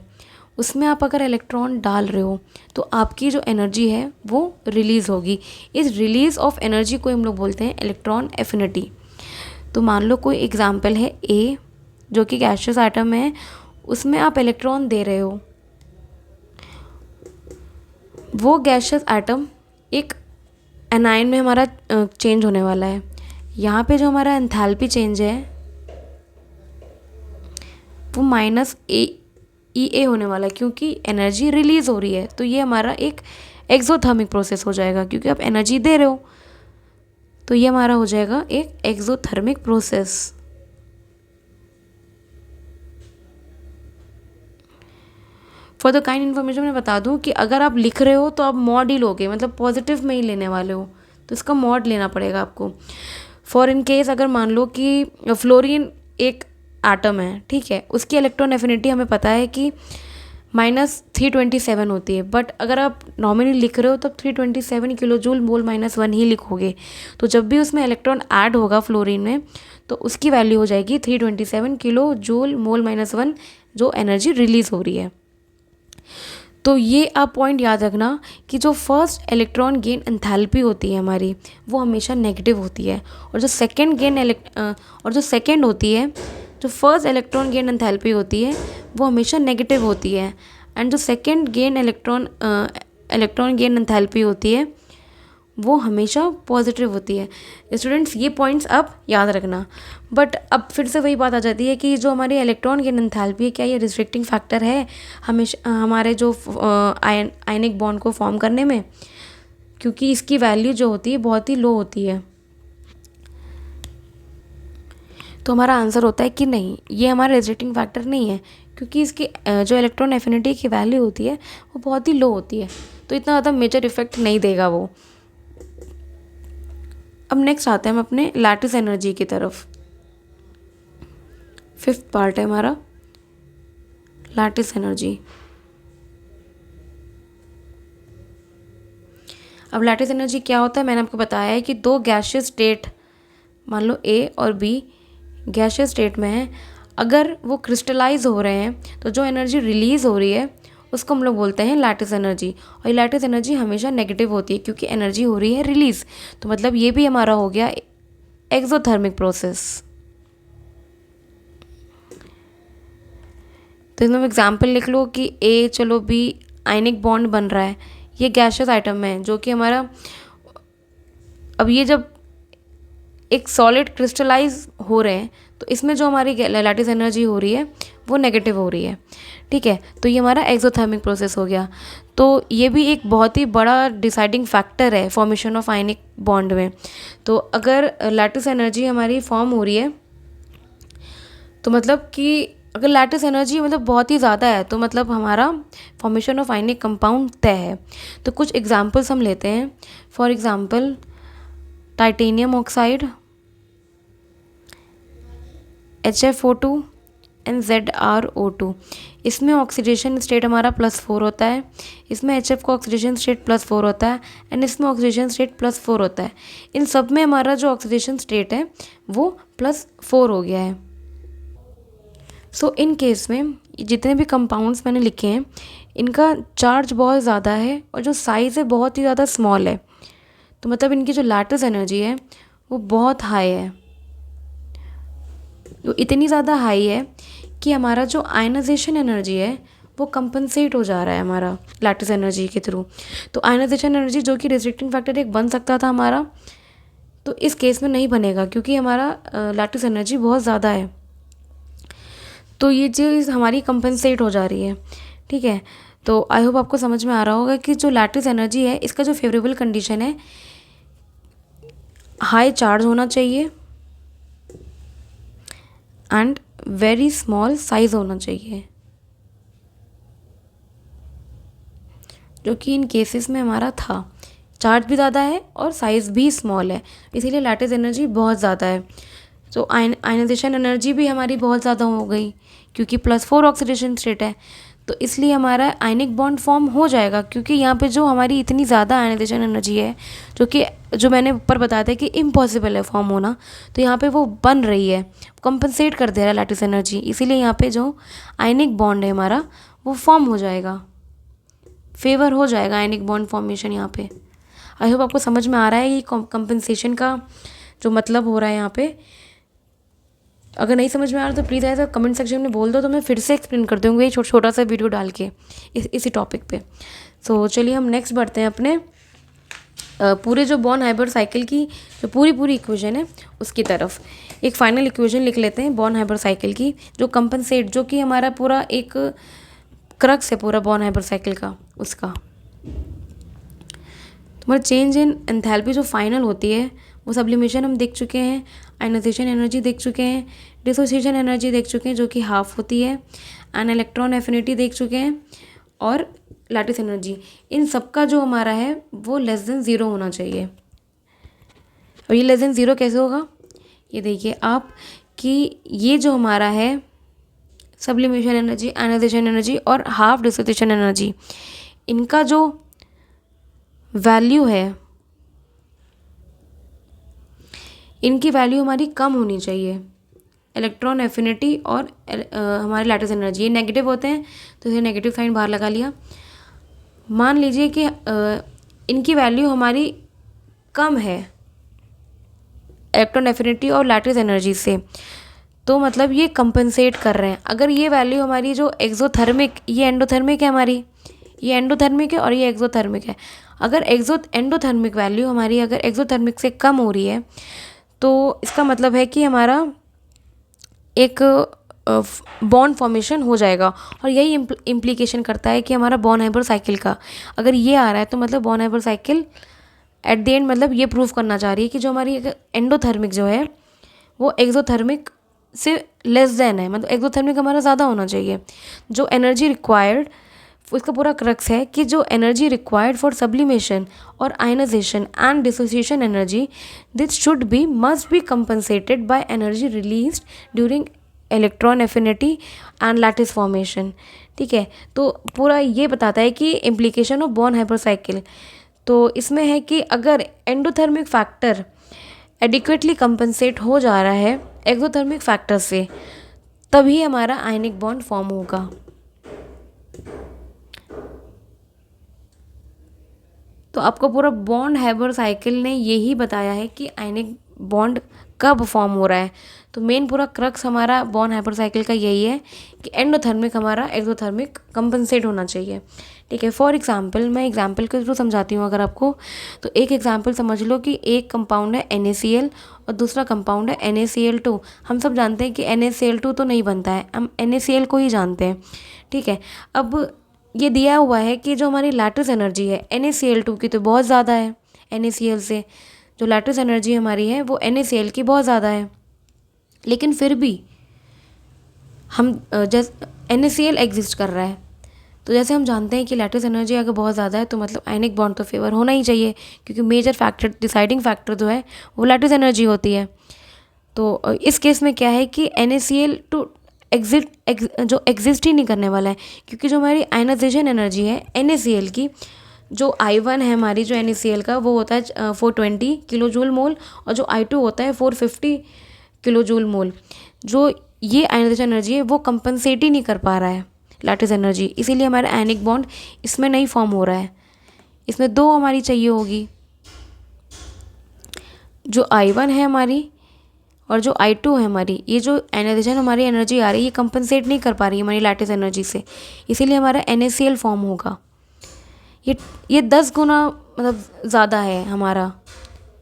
उसमें आप अगर इलेक्ट्रॉन डाल रहे हो तो आपकी जो एनर्जी है वो रिलीज़ होगी। इस रिलीज ऑफ एनर्जी को हम लोग बोलते हैं इलेक्ट्रॉन एफिनिटी। तो मान लो कोई एग्जांपल है ए, जो कि गैसियस एटम है, उसमें आप इलेक्ट्रॉन दे रहे हो, वो गैसियस एटम एक एनायन में हमारा चेंज होने वाला है। यहाँ पे जो हमारा एंथैल्पी चेंज है वो -EA होने वाला है, क्योंकि एनर्जी रिलीज़ हो रही है। तो ये हमारा एक एक्सोथर्मिक प्रोसेस हो जाएगा, क्योंकि आप एनर्जी दे रहे हो, तो ये हमारा हो जाएगा एक exothermic process. For the kind information मैं बता दूं कि अगर आप लिख रहे हो तो आप मॉड ही लोगे, मतलब पॉजिटिव में ही लेने वाले हो, तो इसका मॉड लेना पड़ेगा आपको। फॉर इन केस अगर मान लो कि फ्लोरीन एक एटम है, ठीक है, उसकी इलेक्ट्रॉन एफिनिटी हमें पता है कि -327 होती है, बट अगर आप नॉर्मली लिख रहे हो तब 327 किलो जूल मोल -1 ही लिखोगे। तो जब भी उसमें इलेक्ट्रॉन ऐड होगा फ्लोरीन में तो उसकी वैल्यू हो जाएगी 327 किलो जूल मोल -1, जो एनर्जी रिलीज हो रही है। तो ये आप पॉइंट याद रखना कि जो फर्स्ट इलेक्ट्रॉन गेन एंथैल्पी होती है हमारी, वो हमेशा नेगेटिव होती है, और जो सेकेंड होती है, जो फर्स्ट इलेक्ट्रॉन गेन एंथैल्पी होती है वो हमेशा नेगेटिव होती है, एंड जो second gain electron gain enthalpy होती है वो हमेशा पॉजिटिव होती है। स्टूडेंट्स, ये पॉइंट्स आप याद रखना। बट अब फिर से वही बात आ जाती है कि जो हमारी इलेक्ट्रॉन गेन एंथैल्पी है, क्या ये रिस्ट्रिक्टिंग फैक्टर है हमेशा हमारे जो आयनिक बॉन्ड को फॉर्म करने में? क्योंकि इसकी वैल्यू जो होती है बहुत ही लो होती है। तो हमारा आंसर होता है कि नहीं, ये हमारा रिस्ट्रिक्टिंग फैक्टर नहीं है, क्योंकि इसकी जो इलेक्ट्रॉन एफिनिटी की वैल्यू होती है वो बहुत ही लो होती है, तो इतना ज़्यादा मेजर इफेक्ट नहीं देगा वो। अब नेक्स्ट आते हैं हम अपने लैटिस एनर्जी की तरफ। फिफ्थ पार्ट है हमारा लैटिस एनर्जी। अब लैटिस एनर्जी क्या होता है, मैंने आपको बताया है कि दो गैसियस स्टेट, मान लो ए और बी गैसियस स्टेट में है, अगर वो क्रिस्टलाइज हो रहे हैं तो जो एनर्जी रिलीज़ हो रही है उसको हम लोग बोलते हैं लैटिस एनर्जी। और ये लैटिस एनर्जी हमेशा नेगेटिव होती है क्योंकि एनर्जी हो रही है रिलीज़। तो मतलब ये भी हमारा हो गया एक्सोथर्मिक प्रोसेस। तो इसमें एग्जाम्पल लिख लो कि ए, चलो बी आयनिक बॉन्ड बन रहा है, ये गैसियस आइटम है जो कि हमारा, अब ये जब एक सॉलिड क्रिस्टलाइज हो रहे हैं तो इसमें जो हमारी लैटिस एनर्जी हो रही है वो नेगेटिव हो रही है। ठीक है, तो ये हमारा एक्सोथर्मिक प्रोसेस हो गया। तो ये भी एक बहुत ही बड़ा डिसाइडिंग फैक्टर है फॉर्मेशन ऑफ आयनिक बॉन्ड में। तो अगर लैटिस एनर्जी हमारी फॉर्म हो रही है तो मतलब कि अगर लैटिस एनर्जी मतलब बहुत ही ज़्यादा है तो मतलब हमारा फॉर्मेशन ऑफ आयनिक कंपाउंड तय है। तो कुछ एग्जांपल्स हम लेते हैं। For example titanium oxide, HFO2 and ZrO2। इसमें ऑक्सीडेशन स्टेट हमारा +4 होता है, इसमें HF का ऑक्सीडेशन स्टेट +4 होता है एंड इसमें ऑक्सीडेशन स्टेट +4 होता है। इन सब में हमारा जो ऑक्सीडेशन स्टेट है वो +4 हो गया है। सो इन केस में जितने भी कंपाउंड्स मैंने लिखे हैं इनका चार्ज बहुत ज़्यादा है और जो साइज़ है बहुत ही ज़्यादा स्मॉल है। तो मतलब इनकी जो लैटिस एनर्जी है वो बहुत हाई है, वो इतनी ज़्यादा हाई है कि हमारा जो आयनाइजेशन एनर्जी है वो कंपनसेट हो जा रहा है हमारा लैटिस एनर्जी के थ्रू। तो आयनाइजेशन एनर्जी जो कि रिस्ट्रिक्टिंग फैक्टर एक बन सकता था हमारा, तो इस केस में नहीं बनेगा क्योंकि हमारा लैटिस एनर्जी बहुत ज़्यादा है। तो ये चीज़ हमारी कंपनसेट हो जा रही है। ठीक है, तो आई होप आपको समझ में आ रहा होगा कि जो लैटिस एनर्जी है इसका जो फेवरेबल कंडीशन है, हाई चार्ज होना चाहिए एंड वेरी स्मॉल साइज होना चाहिए, जो कि इन केसेस में हमारा था। चार्ज भी ज़्यादा है और साइज़ भी स्मॉल है, इसीलिए लैटिस एनर्जी बहुत ज़्यादा है। तो आयनाइजेशन एनर्जी भी हमारी बहुत ज़्यादा हो गई क्योंकि +4 ऑक्सीडेशन स्टेट है, तो इसलिए हमारा आयनिक बॉन्ड फॉर्म हो जाएगा क्योंकि यहाँ पे जो हमारी इतनी ज़्यादा आयनाइजेशन एनर्जी है जो मैंने ऊपर बताया था कि इम्पॉसिबल है फॉर्म होना, तो यहाँ पे वो बन रही है, कंपनसेट कर दे रहा है लैटिस एनर्जी, इसीलिए यहाँ पे जो आयनिक बॉन्ड है हमारा वो फॉर्म हो जाएगा, फेवर हो जाएगा आयनिक बॉन्ड फॉर्मेशन यहाँ पे। आई होप आपको समझ में आ रहा है ये कंपनसेशन का जो मतलब हो रहा है यहाँ पे। अगर नहीं समझ में आ रहा तो प्लीज़ ऐसा कमेंट सेक्शन में बोल दो, तो मैं फिर से एक्सप्लेन कर दूँगी ये छोटा सा वीडियो डाल के इसी टॉपिक पे। सो चलिए हम नेक्स्ट बढ़ते हैं अपने पूरे जो बॉर्न हाइबर साइकिल की जो पूरी इक्वेशन है उसकी तरफ। एक फाइनल इक्वेशन लिख लेते हैं बॉर्न हाइबर साइकिल की, जो कंपनसेट, जो कि हमारा पूरा एक क्रक्स है पूरा बॉर्न हाइबर साइकिल का, उसका तुम्हारा चेंज इन एंथैल्पी जो फाइनल होती है वो सब्लिमेशन हम देख चुके हैं, आयनाइजेशन एनर्जी देख चुके हैं, डिसोसिएशन एनर्जी देख चुके हैं जो कि हाफ होती है, एंड इलेक्ट्रॉन एफिनिटी देख चुके हैं, और लैटिस एनर्जी। इन सब का जो हमारा है वो <0 होना चाहिए। और ये <0 कैसे होगा, ये देखिए आप कि ये जो हमारा है सब्लिमेशन एनर्जी, आयनाइजेशन एनर्जी और हाफ डिसोसिएशन एनर्जी, इनका जो वैल्यू है, इनकी वैल्यू हमारी कम होनी चाहिए। इलेक्ट्रॉन एफिनिटी और हमारे लैटिस एनर्जी ये नेगेटिव होते हैं, तो इसे नेगेटिव साइन बाहर लगा लिया। मान लीजिए कि इनकी वैल्यू हमारी कम है इलेक्ट्रॉन एफिनिटी और लैटिस एनर्जी से, तो मतलब ये कंपनसेट कर रहे हैं। अगर ये वैल्यू हमारी जो एक्सोथर्मिक, ये एंडोथर्मिक है हमारी, ये एंडोथर्मिक है और ये एक्सोथर्मिक है, अगर एंडोथर्मिक वैल्यू हमारी अगर एक्सोथर्मिक से कम हो रही है तो इसका मतलब है कि हमारा एक बॉन्ड फॉर्मेशन हो जाएगा। और यही इम्प्लीकेशन करता है कि हमारा बॉर्न हाइबर साइकिल का अगर ये आ रहा है तो मतलब born Haber cycle eight the and मतलब ये प्रूव करना चाह रही है कि जो हमारी एंडोथर्मिक जो है वो एक्सोथर्मिक से लेस देन है, मतलब एक्सोथर्मिक हमारा ज़्यादा होना चाहिए। जो एनर्जी रिक्वायर्ड, इसका पूरा क्रक्स है कि जो एनर्जी रिक्वायर्ड फॉर सब्लिमेशन और ionisation and dissociation energy, this should be must be compensated by energy released during electron affinity and lattice formation. ठीक है, तो पूरा ये बताता है कि implication of Born hyper cycle. तो इसमें है कि अगर एंडोथर्मिक फैक्टर एडिक्वेटली कंपनसेट हो जा रहा है एक्सोथर्मिक फैक्टर से, तभी हमारा आयनिक बॉन्ड फॉर्म होगा। तो आपको पूरा बॉर्न हाइपर साइकिल ने यही बताया है कि आयनिक बॉन्ड कब फॉर्म हो रहा है। तो मेन पूरा क्रक्स हमारा बॉर्न हाइपर साइकिल का यही है कि एंडोथर्मिक हमारा एक्सोथर्मिक कंपनसेट होना चाहिए। ठीक है, फॉर एग्जांपल मैं एग्जांपल के थ्रू समझाती हूँ अगर आपको। तो एक एग्जांपल समझ लो कि एक कंपाउंड है NaCl और दूसरा कंपाउंड है NaCl2। हम सब जानते हैं कि NaCl2 तो नहीं बनता है, हम NaCl को ही जानते हैं। ठीक है, अब ये दिया हुआ है कि जो हमारी लैटिस एनर्जी है NaCl2 की तो बहुत ज़्यादा है, NaCl से जो लैटिस एनर्जी हमारी है वो NaCl की बहुत ज़्यादा है। लेकिन फिर भी हम जैसे NaCl एग्जिस्ट कर रहा है, तो जैसे हम जानते हैं कि लैटिस एनर्जी अगर बहुत ज़्यादा है तो मतलब आयनिक बॉन्ड तो फेवर होना ही चाहिए, क्योंकि मेजर फैक्टर डिसाइडिंग फैक्टर जो है वो लैटिस एनर्जी होती है। तो इस केस में क्या है कि NaCl2 जो एग्जिस्ट ही नहीं करने वाला है, क्योंकि जो हमारी आयनाइजेशन एनर्जी है NaCl की, जो I1 है हमारी जो NaCl का वो होता है 420 किलो जूल मोल, और जो I2 होता है 450 किलो जूल मोल। जो ये आयनाइजेशन एनर्जी है वो कंपनसेट ही नहीं कर पा रहा है लैटिस एनर्जी, इसीलिए हमारा आयनिक बॉन्ड इसमें नहीं फॉर्म हो रहा है। इसमें दो हमारी चाहिए होगी, जो I1 है हमारी और जो I2 है हमारी। ये जो आयनाइजेशन हमारी एनर्जी आ रही है ये कंपनसेट नहीं कर पा रही है हमारी लैटिस एनर्जी से, इसीलिए हमारा NaCl फॉर्म होगा। ये 10 गुना मतलब ज़्यादा है, हमारा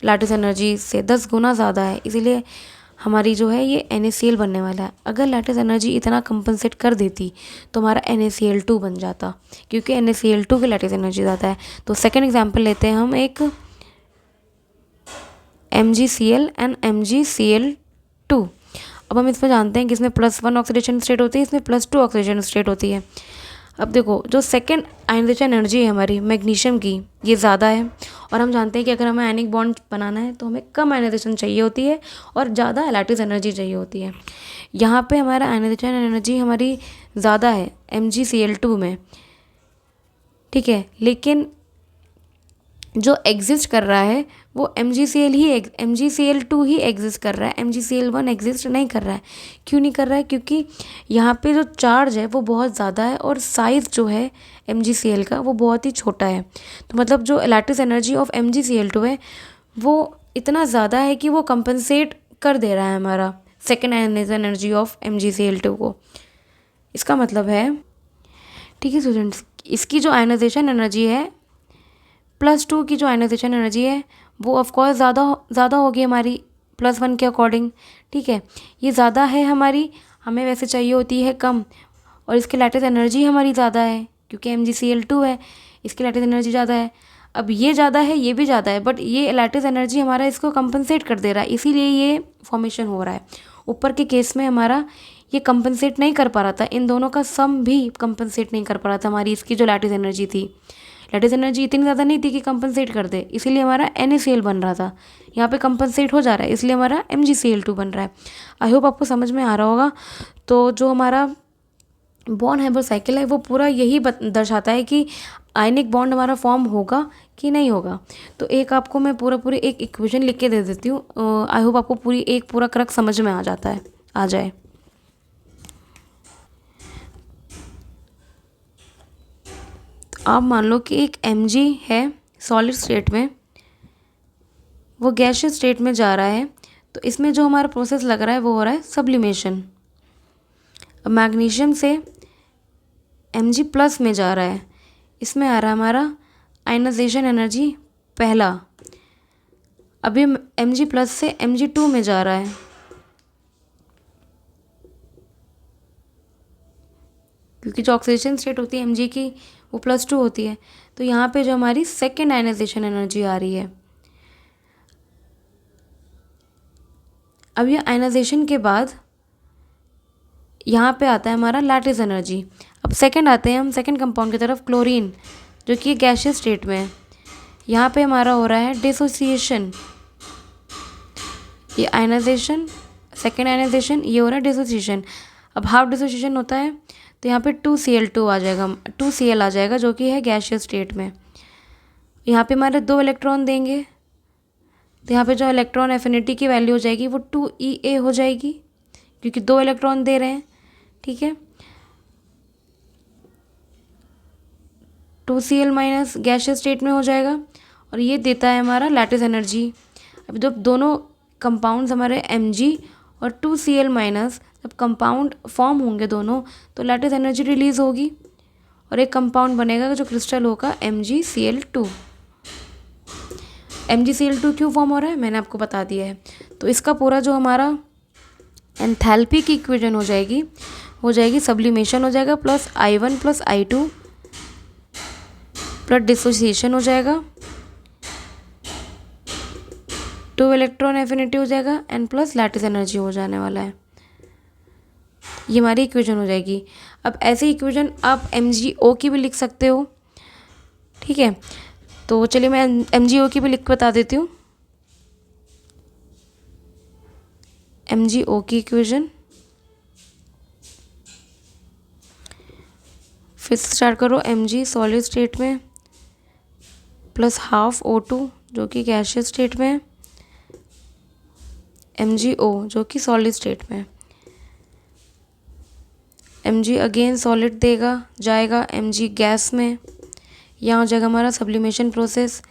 लैटिस एनर्जी से 10 गुना ज़्यादा है, इसीलिए हमारी जो है ये NaCl बनने वाला है। अगर लैटिस एनर्जी इतना कंपनसेट कर देती तो हमारा NaCl2 बन जाता, क्योंकि NaCl2 की लैटिस एनर्जी ज़्यादा है। तो सेकेंड एग्जाम्पल लेते हैं हम एक MgCl एंड MgCl2। अब हम इसमें जानते हैं कि इसमें +1 ऑक्सीडेशन स्टेट होती है, इसमें +2 ऑक्सीडेशन स्टेट होती है। अब देखो जो सेकेंड आयनाइजेशन एनर्जी है हमारी मैग्नीशियम की, ये ज़्यादा है, और हम जानते हैं कि अगर हमें आयनिक बॉन्ड बनाना है तो हमें कम आयनाइजेशन चाहिए होती है और ज़्यादा लैटिस एनर्जी चाहिए होती है। यहाँ पे हमारा आयनाइजेशन एनर्जी हमारी ज़्यादा है MgCl2 में। ठीक है, लेकिन जो एग्जिस्ट कर रहा है वो MgCl2 ही एग्जिस्ट कर रहा है, MgCl1 एग्जिस्ट नहीं कर रहा है। क्यों नहीं कर रहा है? क्योंकि यहाँ पे जो चार्ज है वो बहुत ज़्यादा है और साइज़ जो है MgCl का वो बहुत ही छोटा है। तो मतलब जो लैटिस एनर्जी ऑफ MgCl2 है वो इतना ज़्यादा है कि वो कंपनसेट कर दे रहा है हमारा second ionization energy of MgCl2 को। इसका मतलब है, ठीक है स्टूडेंट्स, इसकी जो आयनाइजेशन एनर्जी है +2 की जो आयनाइजेशन एनर्जी है वो ऑफकोर्स ज़्यादा होगी हमारी +1 के अकॉर्डिंग। ठीक है, ये ज़्यादा है हमारी, हमें वैसे चाहिए होती है कम, और इसकी लैटिस एनर्जी हमारी ज़्यादा है क्योंकि MgCl2 है, इसकी लैटिस एनर्जी ज़्यादा है। अब ये ज़्यादा है, ये भी ज़्यादा है, बट ये लैटिस एनर्जी हमारा इसको कंपनसेट कर दे रहा है, इसीलिए ये फॉर्मेशन हो रहा है। ऊपर के केस में हमारा ये कंपनसेट नहीं कर पा रहा था, इन दोनों का सम भी कंपनसेट नहीं कर पा रहा था हमारी इसकी जो लैटिस एनर्जी थी। लैटिस एनर्जी इतनी ज़्यादा नहीं थी कि कंपनसेट कर दे, इसीलिए हमारा NaCl बन रहा था। यहाँ पे कंपनसेट हो जा रहा है, इसलिए हमारा MgCl2 बन रहा है। आई होप आपको समझ में आ रहा होगा। तो जो हमारा बॉर्न हाइपर साइकिल है वो पूरा यही दर्शाता है कि आयनिक बॉन्ड हमारा फॉर्म होगा कि नहीं होगा। तो एक आपको मैं पूरी एक इक्वेशन लिख के दे देती हूँ। आई होप आपको पूरा क्रक समझ में आ जाए। आप मान लो कि एक Mg है सॉलिड स्टेट में, वो गैसियस स्टेट में जा रहा है, तो इसमें जो हमारा प्रोसेस लग रहा है वो हो रहा है सब्लिमेशन। अब मैग्नीशियम से Mg+ में जा रहा है, इसमें आ रहा है हमारा आयनाइजेशन एनर्जी पहला। अभी Mg+ से Mg2 में जा रहा है, क्योंकि जो ऑक्सीडेशन स्टेट होती है Mg की वो +2 होती है। तो यहाँ पे जो हमारी सेकेंड आयनाइजेशन एनर्जी आ रही है। अब ये आयनाइजेशन के बाद यहाँ पे आता है हमारा लैटिस एनर्जी। अब सेकेंड आते हैं हम सेकेंड कंपाउंड की तरफ, क्लोरीन, जो कि गैसियस स्टेट में है। यहाँ पे हमारा हो रहा है डिसोसिएशन, ये आयनाइजेशन सेकेंड आयनाइजेशन, ये हो रहा है डिसोसिएशन। अब हाफ डिसोसिएशन होता है तो यहाँ पे 2Cl2 आ जाएगा, 2Cl आ जाएगा जो कि है गैसियस स्टेट में। यहाँ पे हमारे 2 इलेक्ट्रॉन देंगे तो यहाँ पे जो इलेक्ट्रॉन एफिनिटी की वैल्यू हो जाएगी वो 2E हो जाएगी, क्योंकि 2 इलेक्ट्रॉन दे रहे हैं। ठीक है, 2Cl माइनस गैसियस स्टेट में हो जाएगा और ये देता है हमारा लैटिस एनर्जी। अब जब दोनों कंपाउंड्स हमारे Mg और 2Cl माइनस जब कंपाउंड फॉर्म होंगे दोनों, तो लैटिस एनर्जी रिलीज होगी और एक कंपाउंड बनेगा जो क्रिस्टल होगा MgCl2। MgCl2 क्यों फॉर्म हो रहा है मैंने आपको बता दिया है। तो इसका पूरा जो हमारा एंथैल्पी की इक्वेशन हो जाएगी सब्लिमेशन हो जाएगा plus I1 plus I2 plus dissociation हो जाएगा, 2 इलेक्ट्रॉन एफिनिटी हो जाएगा एंड प्लस लैटिस एनर्जी हो जाने वाला है। ये हमारी इक्वेशन हो जाएगी। अब ऐसे इक्वेशन आप MgO की भी लिख सकते हो। ठीक है, तो चलिए मैं MgO की भी लिख बता देती हूँ। MgO की इक्वेशन फिर से स्टार्ट करो। Mg सॉलिड स्टेट में प्लस हाफ O2 जो कि गैसियस स्टेट में है, MgO जो कि सॉलिड स्टेट में है। Mg अगेन सॉलिड देगा जाएगा Mg गैस में, यहाँ हो जाएगा हमारा सब्लिमेशन प्रोसेस।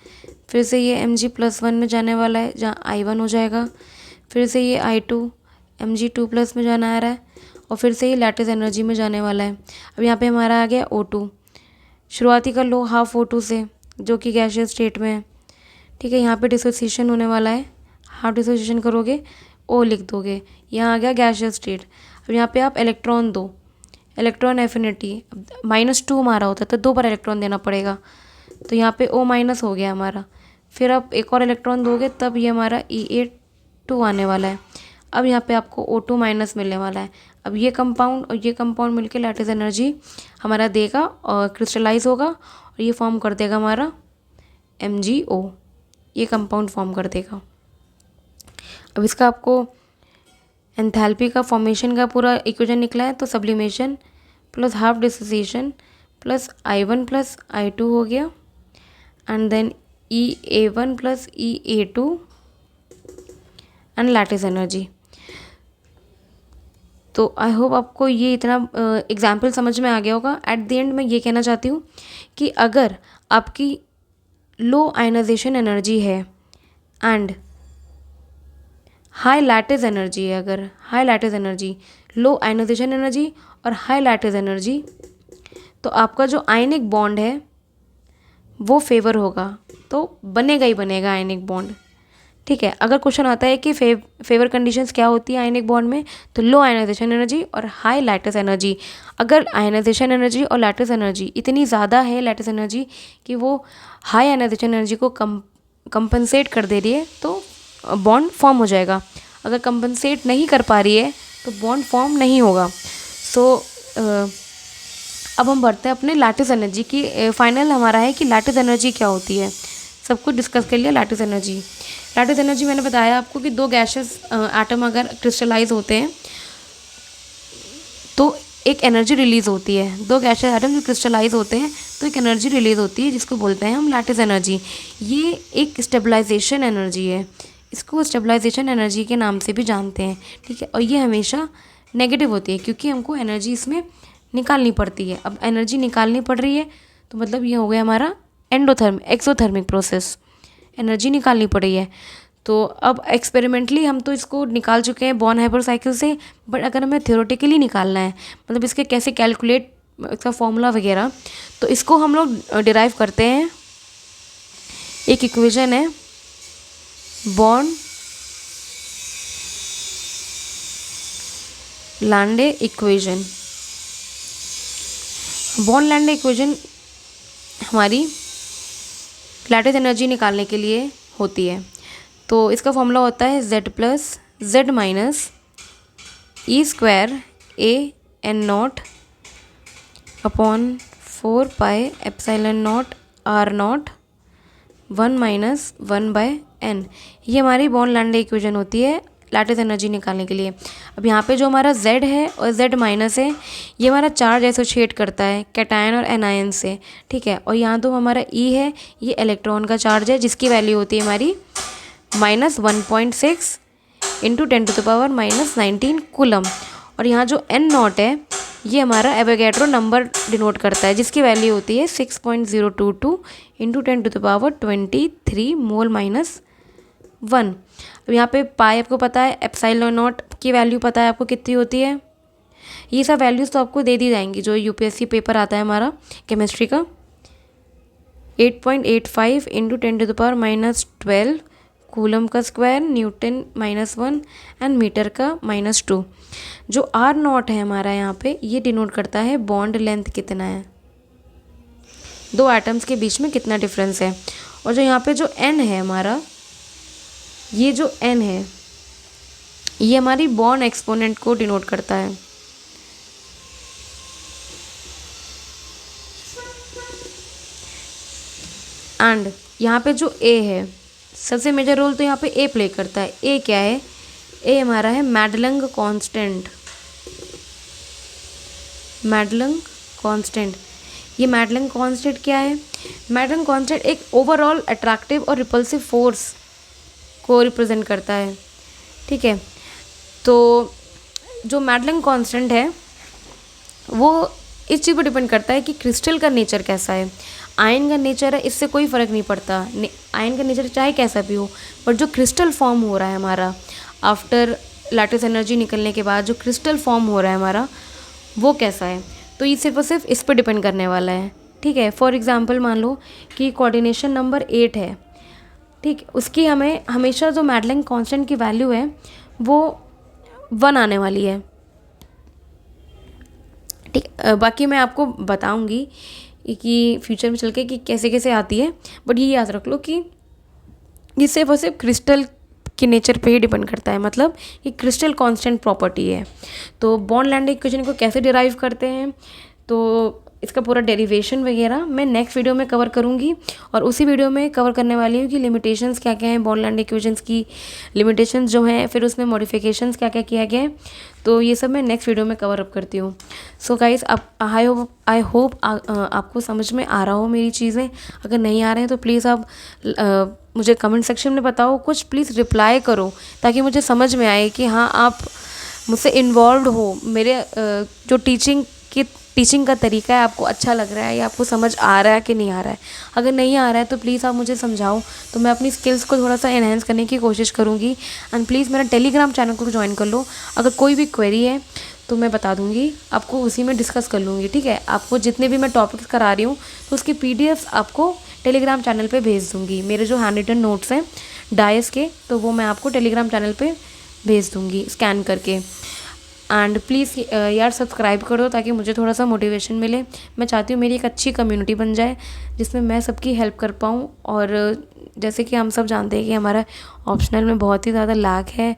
फिर से ये Mg+1 में जाने वाला है जहाँ I1 हो जाएगा, फिर से ये I2 Mg2+ में जाना आ रहा है और फिर से ये लैटिस एनर्जी में जाने वाला है। अब यहाँ पे हमारा आ गया O2, शुरुआती कर लो हाफ O2 से जो कि गैसियस स्टेट में है। ठीक है, यहाँ पे डिसोसिएशन होने वाला है, हाफ डिसोसिएशन करोगे O लिख दोगे, यहाँ आ गया गैसियस स्टेट। अब यहाँ पे आप इलेक्ट्रॉन दो, इलेक्ट्रॉन एफिनिटी -2 हमारा होता है तो 2 बार इलेक्ट्रॉन देना पड़ेगा, तो यहाँ पे O- हो गया हमारा। फिर आप एक और इलेक्ट्रॉन दोगे तब ये हमारा E2 आने वाला है। अब यहाँ पे आपको O2- मिलने वाला है। अब ये कंपाउंड और ये कंपाउंड मिलके लैटिस एनर्जी हमारा देगा और क्रिस्टलाइज होगा और ये फॉर्म कर देगा हमारा MgO, ये कंपाउंड फॉर्म कर देगा। अब इसका आपको एंथैल्पी का फॉर्मेशन का पूरा इक्वेशन निकला है, तो sublimation plus half dissociation plus I1 plus I2 हो गया and then E_A1 plus E_A2 and lattice energy. तो आई होप आपको ये इतना एग्जाम्पल समझ में आ गया होगा। एट द एंड मैं ये कहना चाहती हूँ कि अगर आपकी लो आयनाइजेशन एनर्जी है एंड हाई लैटिस एनर्जी है, अगर हाई लैटिस एनर्जी, लो आयनाइजेशन एनर्जी और हाई लैटिस एनर्जी, तो आपका जो आयनिक बॉन्ड है वो फेवर होगा, तो बनेगा ही बनेगा आयनिक बॉन्ड। ठीक है, अगर क्वेश्चन आता है कि फेवर कंडीशंस क्या होती है आयनिक बॉन्ड में, तो लो आयनाइजेशन एनर्जी और हाई लैटिस एनर्जी। अगर आयनाइजेशन एनर्जी और लैटिस एनर्जी इतनी ज़्यादा है, लैटिस एनर्जी, कि वो हाई आयनाइजेशन एनर्जी को कंपनसेट कर दे रही है तो बॉन्ड फॉर्म हो जाएगा। अगर कंपनसेट नहीं कर पा रही है तो बॉन्ड फॉर्म नहीं होगा। सो अब हम बढ़ते हैं अपने लैटिस एनर्जी की। फाइनल हमारा है कि लैटिस एनर्जी क्या होती है। सब कुछ डिस्कस कर लिया। लैटिस एनर्जी, लैटिस एनर्जी मैंने बताया आपको कि 2 गैसेस एटम अगर क्रिस्टलाइज होते हैं तो एक एनर्जी रिलीज़ होती है। 2 गैसेस एटम जो क्रिस्टलाइज होते हैं तो एक एनर्जी रिलीज़ होती है जिसको बोलते हैं हम लैटिस एनर्जी। ये एक स्टेबलाइजेशन एनर्जी है, इसको स्टेबलाइजेशन एनर्जी के नाम से भी जानते हैं। ठीक है, और ये हमेशा नेगेटिव होती है क्योंकि हमको एनर्जी इसमें निकालनी पड़ती है। अब एनर्जी निकालनी पड़ रही है तो मतलब ये हो गया हमारा एक्सोथर्मिक प्रोसेस, एनर्जी निकालनी पड़ रही है। तो अब एक्सपेरिमेंटली हम तो इसको निकाल चुके हैं बॉर्न हाइपर साइकिल से, बट अगर हमें थ्योरेटिकली निकालना है, मतलब इसके कैसे कैलकुलेट, इसका फॉर्मूला वगैरह, तो इसको हम लोग डिराइव करते हैं। एक इक्वेशन है born Landé equation. Born Landé equation हमारी लैटिस एनर्जी निकालने के लिए होती है। तो इसका फॉर्मूला होता है Z plus Z minus E² AN0 upon 4 pi epsilon not R0 1 - 1/n। ये हमारी बॉर्न लैंडे इक्वेशन होती है लैटिस एनर्जी निकालने के लिए। अब यहाँ पे जो हमारा Z है और Z माइनस है, ये हमारा चार्ज एसोशिएट करता है कैटायन और एनायन से, ठीक है। और यहाँ तो हमारा E है, ये इलेक्ट्रॉन का चार्ज है जिसकी वैल्यू होती है हमारी -1.6 × 10⁻⁻19 कूलम। और यहाँ जो N नॉट है, ये हमारा एवोगैड्रो नंबर डिनोट करता है जिसकी वैल्यू होती है 6.022 × 10⁻23 मोल -1। अब यहाँ पे पाई आपको पता है, एप्सिलॉन नॉट की वैल्यू पता है आपको कितनी होती है। ये सब वैल्यूज़ तो आपको दे दी जाएंगी जो यूपीएससी पेपर आता है हमारा केमिस्ट्री का। 8.85 × 10⁻12 कूलम का स्क्वायर, न्यूटन -1 एंड मीटर का -2। जो आर नॉट है हमारा यहाँ पे, ये डिनोट करता है बॉन्ड लेंथ कितना है, दो एटम्स के बीच में कितना डिफरेंस है। और जो यहाँ पे जो एन है हमारा, ये जो एन है ये हमारी बॉन्ड एक्सपोनेंट को डिनोट करता है। एंड यहाँ पे जो ए है, सबसे मेजर रोल तो यहाँ पे ए प्ले करता है। ए क्या है? ए हमारा है मैडलंग कांस्टेंट। मैडलंग कांस्टेंट, ये मैडलंग कांस्टेंट क्या है? मैडलंग कांस्टेंट एक ओवरऑल अट्रैक्टिव और रिपल्सिव फोर्स को रिप्रेजेंट करता है, ठीक है। तो जो मैडलंग कांस्टेंट है वो इस चीज़ पर डिपेंड करता है कि क्रिस्टल का नेचर कैसा है। आयन का नेचर है, इससे कोई फ़र्क नहीं पड़ता, आयन का नेचर चाहे कैसा भी हो, बट जो क्रिस्टल फॉर्म हो रहा है हमारा आफ्टर लैटिस एनर्जी निकलने के बाद, जो क्रिस्टल फॉर्म हो रहा है हमारा, वो कैसा है, तो ये सिर्फ और सिर्फ इस पर डिपेंड करने वाला है, ठीक है। फॉर एग्जांपल मान लो कि कोऑर्डिनेशन नंबर 8 है, ठीक, उसकी हमें हमेशा जो मैडलंग कांस्टेंट की वैल्यू है वो 1 आने वाली है, ठीक। बाकी मैं आपको बताऊंगी कि फ्यूचर में चल के कि कैसे कैसे आती है, बट ये याद रख लो कि ये सिर्फ और सिर्फ क्रिस्टल के नेचर पे ही डिपेंड करता है, मतलब ये क्रिस्टल कांस्टेंट प्रॉपर्टी है। तो बॉन्ड लैंड इक्वेशन को कैसे डिराइव करते हैं, तो इसका पूरा डेरिवेशन वगैरह मैं नेक्स्ट वीडियो में कवर करूँगी। और उसी वीडियो में कवर करने वाली हूँ कि लिमिटेशंस क्या क्या हैं बॉन्ड लैंड इक्वेशंस की, लिमिटेशंस जो हैं, फिर उसमें मॉडिफिकेशंस क्या क्या किया गया है, तो ये सब मैं नेक्स्ट वीडियो में कवर अप करती हूँ। सो गाइस, आई होप आपको समझ में आ रहा हो मेरी चीज़ें। अगर नहीं आ रहे हैं तो प्लीज़ आप मुझे कमेंट सेक्शन में बताओ, कुछ प्लीज़ रिप्लाई करो ताकि मुझे समझ में आए कि हाँ आप मुझसे इन्वॉल्व हो, मेरे जो टीचिंग का तरीका है आपको अच्छा लग रहा है या आपको समझ आ रहा है कि नहीं आ रहा है। अगर नहीं आ रहा है तो प्लीज़ आप मुझे समझाओ, तो मैं अपनी स्किल्स को थोड़ा सा एनहेंस करने की कोशिश करूँगी। एंड प्लीज़ मेरा टेलीग्राम चैनल को ज्वाइन कर लो, अगर कोई भी क्वेरी है तो मैं बता दूँगी आपको, उसी में डिस्कस कर लूँगी, ठीक है। आपको जितने भी मैं टॉपिक्स करा रही हूँ तो उसकी PDF आपको टेलीग्राम चैनल पर भेज दूँगी। मेरे जो हैंड रिटन नोट्स हैं डायस के, तो वो मैं आपको टेलीग्राम चैनल पर भेज दूँगी स्कैन करके। एंड प्लीज़ यार सब्सक्राइब करो ताकि मुझे थोड़ा सा मोटिवेशन मिले। मैं चाहती हूँ मेरी एक अच्छी कम्युनिटी बन जाए जिसमें मैं सबकी हेल्प कर पाऊँ। और जैसे कि हम सब जानते हैं कि हमारा ऑप्शनल में बहुत ही ज़्यादा लैक है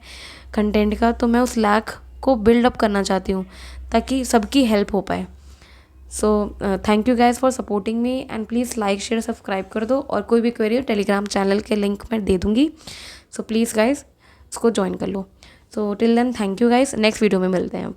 कंटेंट का, तो मैं उस लैक को बिल्ड अप करना चाहती हूँ ताकि सबकी हेल्प हो पाए। So thank you guys for supporting me and please like share subscribe कर दो। और कोई भी क्वेरी हो टेलीग्राम चैनल के लिंक मैं दे दूँगी, सो प्लीज़ गाइज उसको ज्वाइन कर लो। So till then thank you guys, next video में मिलते हैं अब।